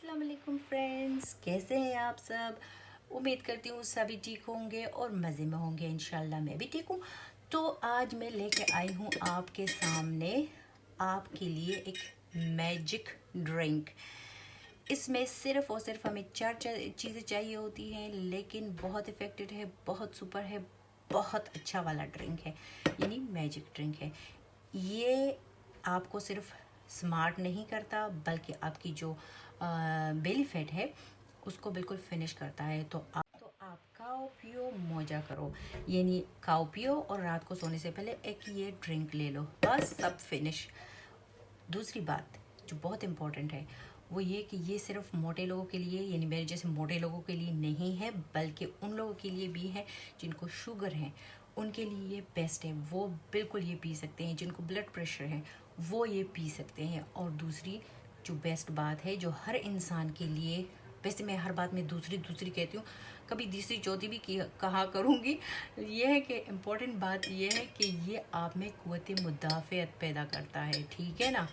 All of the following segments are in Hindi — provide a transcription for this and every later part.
अस्सलाम वालेकुम फ्रेंड्स, कैसे हैं आप सब। उम्मीद करती हूँ सभी ठीक होंगे और मज़े में होंगे। इंशाल्लाह मैं भी ठीक हूँ। तो आज मैं लेके आई हूँ आपके सामने आपके लिए एक मैजिक ड्रिंक। इसमें सिर्फ़ और सिर्फ हमें चार चीज़ें चाहिए होती हैं, लेकिन बहुत इफ़ेक्टिव है, बहुत सुपर है, बहुत अच्छा वाला ड्रिंक है, यानी मैजिक ड्रिंक है। ये आपको सिर्फ स्मार्ट नहीं करता, बल्कि आपकी जो बेली फैट है उसको बिल्कुल फिनिश करता है। तो आप खाओ पियो मौजा करो, यानी खाओ पियो और रात को सोने से पहले एक ये ड्रिंक ले लो, बस सब फिनिश। दूसरी बात जो बहुत इम्पोर्टेंट है वो ये कि ये सिर्फ मोटे लोगों के लिए, यानी मेरे जैसे मोटे लोगों के लिए नहीं है, बल्कि उन लोगों के लिए भी है जिनको शुगर है, उनके लिए ये बेस्ट है। वो बिल्कुल ये पी सकते हैं। जिनको ब्लड प्रेशर है वो ये पी सकते हैं। और दूसरी जो बेस्ट बात है जो हर इंसान के लिए, वैसे मैं हर बात में दूसरी दूसरी कहती हूँ, कभी तीसरी चौथी भी कहा करूँगी, ये है कि इम्पोर्टेंट बात ये है कि ये आप में क़ुव्वत मुदाफ़अत पैदा करता है, ठीक है ना।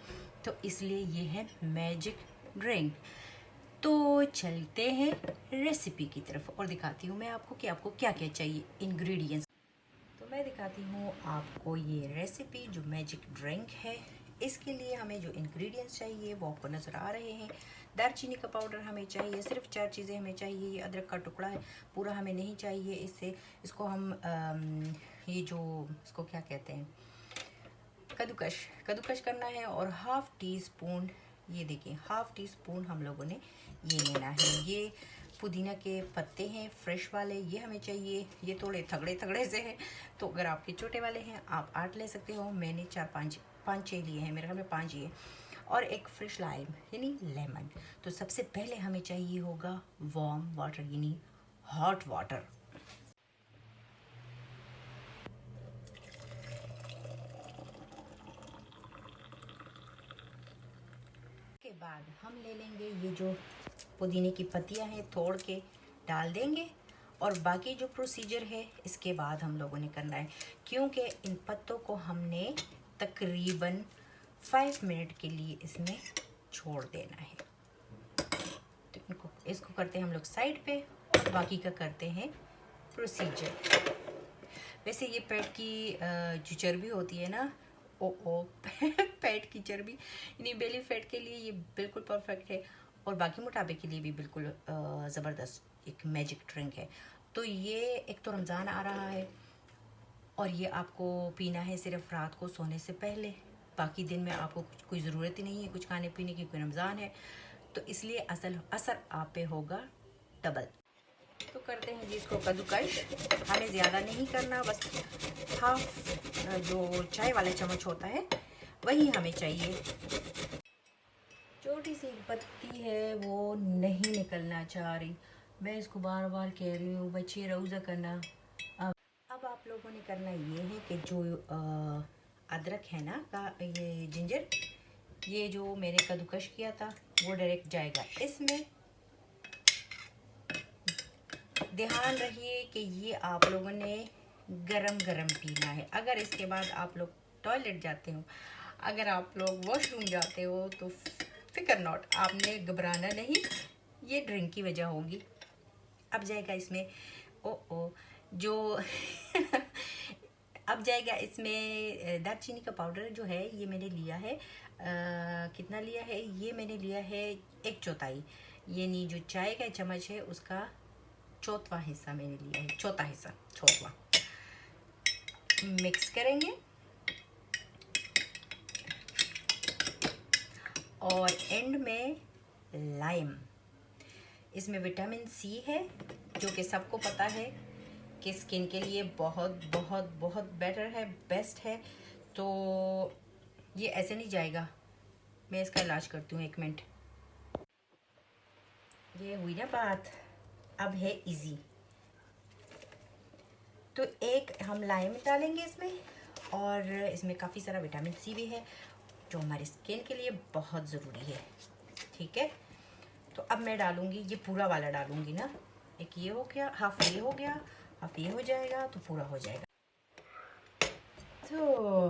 तो इसलिए ये है मैजिक ड्रिंक। तो चलते हैं रेसिपी की तरफ और दिखाती हूँ मैं आपको कि आपको क्या क्या चाहिए इंग्रेडिएंट्स। तो मैं दिखाती हूँ आपको ये रेसिपी जो मैजिक ड्रिंक है। इसके लिए हमें जो इंग्रेडिएंट्स चाहिए वो आपको नज़र आ रहे हैं। दालचीनी का पाउडर हमें चाहिए, सिर्फ 4 चीज़ें हमें चाहिए। ये अदरक का टुकड़ा है, पूरा हमें नहीं चाहिए। इसको हम ये जो इसको क्या कहते हैं, कद्दूकश करना है। और हाफ़ टी स्पून, ये देखिए हाफ़ टी स्पून हम लोगों ने ये लेना है। ये पुदीना के पत्ते हैं फ्रेश वाले, ये हमें चाहिए। ये थोड़े थगड़े थगड़े से हैं, तो अगर आपके छोटे वाले हैं आप 8 ले सकते हो। मैंने 4 5 6 लिए हैं, मेरे घर में 5 ही है। और एक फ्रेश लाइम यानी लेमन। तो सबसे पहले हमें चाहिए होगा वार्म वाटर यानी हॉट वाटर। के बाद हम ले लेंगे ये जो पुदीने की पत्तियां हैं, तोड़ के डाल देंगे। और बाकी जो प्रोसीजर है इसके बाद हम लोगों ने करना है, क्योंकि इन पत्तों को हमने तकरीबन 5 मिनट के लिए इसमें छोड़ देना है। तो इसको करते हैं हम लोग साइड पे और बाकी का करते हैं प्रोसीजर। वैसे ये पेट की जो चर्बी होती है ना, ओ पेट की चर्बी यानी बेली फैट के लिए ये बिल्कुल परफेक्ट है। और बाकी मोटापे के लिए भी बिल्कुल ज़बरदस्त एक मैजिक ड्रिंक है। तो ये एक तो रमज़ान आ रहा है और ये आपको पीना है सिर्फ रात को सोने से पहले। बाकी दिन में आपको कोई ज़रूरत ही नहीं है कुछ खाने पीने की, कोई रमज़ान है। तो इसलिए असर आप पे होगा डबल। तो करते हैं जी इसको कद्दूकश। हमें ज़्यादा नहीं करना, बस हाफ जो चाय वाला चम्मच होता है वही हमें चाहिए। छोटी सी पत्ती है वो नहीं निकलना चाह रही, मैं इसको बार बार कह रही हूँ बच्चे रोज़ा करना। अब आप लोगों ने करना ये है कि जो अदरक है ना का ये जिंजर, ये जो मैंने कद्दूकश किया था वो डायरेक्ट जाएगा इसमें। ध्यान रखिए कि ये आप लोगों ने गरम गरम पीना है। अगर इसके बाद आप लोग टॉयलेट जाते हो, अगर आप लोग वॉशरूम जाते हो, तो फिकर नॉट, आपने घबराना नहीं, ये ड्रिंक की वजह होगी। अब जाएगा इसमें ओ जो अब जाएगा इसमें दालचीनी का पाउडर जो है, ये मैंने लिया है कितना लिया है, ये मैंने लिया है 1/4, यानी जो चाय का चम्मच है उसका चौथा हिस्सा मैंने लिया है, चौथा हिस्सा, चौथा। मिक्स करेंगे और एंड में लाइम। इसमें विटामिन सी है जो कि सबको पता है कि स्किन के लिए बहुत बहुत बहुत बेटर है, बेस्ट है। तो ये ऐसे नहीं जाएगा, मैं इसका इलाज करती हूँ, 1 मिनट। ये हुई ना बात, अब है इजी। तो एक हम लाइम डालेंगे इसमें, और इसमें काफ़ी सारा विटामिन सी भी है जो हमारी स्किन के लिए बहुत ज़रूरी है, ठीक है। तो अब मैं डालूँगी, ये पूरा वाला डालूँगी ना, एक ये हो गया, हाफ ये हो गया, हाफ ये हो जाएगा, तो पूरा हो जाएगा। तो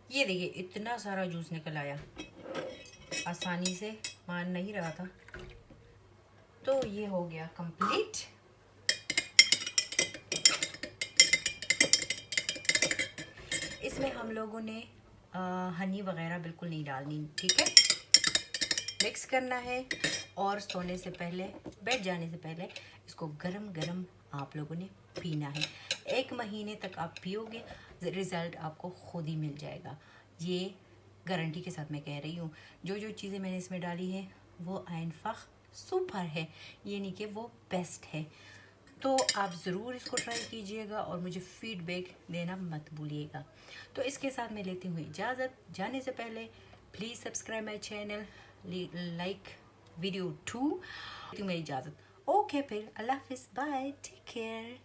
ये देखिए इतना सारा जूस निकल आया आसानी से, मान नहीं रहा था। तो ये हो गया कंप्लीट। इसमें हम लोगों ने हनी वगैरह बिल्कुल नहीं डालनी, ठीक है। मिक्स करना है और सोने से पहले, बैठ जाने से पहले इसको गरम गरम आप लोगों ने पीना है। 1 महीने तक आप पियोगे, रिज़ल्ट आपको खुद ही मिल जाएगा। ये गारंटी के साथ मैं कह रही हूँ। जो जो चीज़ें मैंने इसमें डाली है वो आइनफाक सुपर है, ये नहीं कि वो बेस्ट है। तो आप ज़रूर इसको ट्राई कीजिएगा और मुझे फीडबैक देना मत भूलिएगा। तो इसके साथ मैं लेती हूँ इजाज़त। जाने से पहले please subscribe my channel, like video 2। लेती हूँ मेरी इजाज़त। ओके फिर, अल्लाह हाफिज़, बाय, टेक केयर।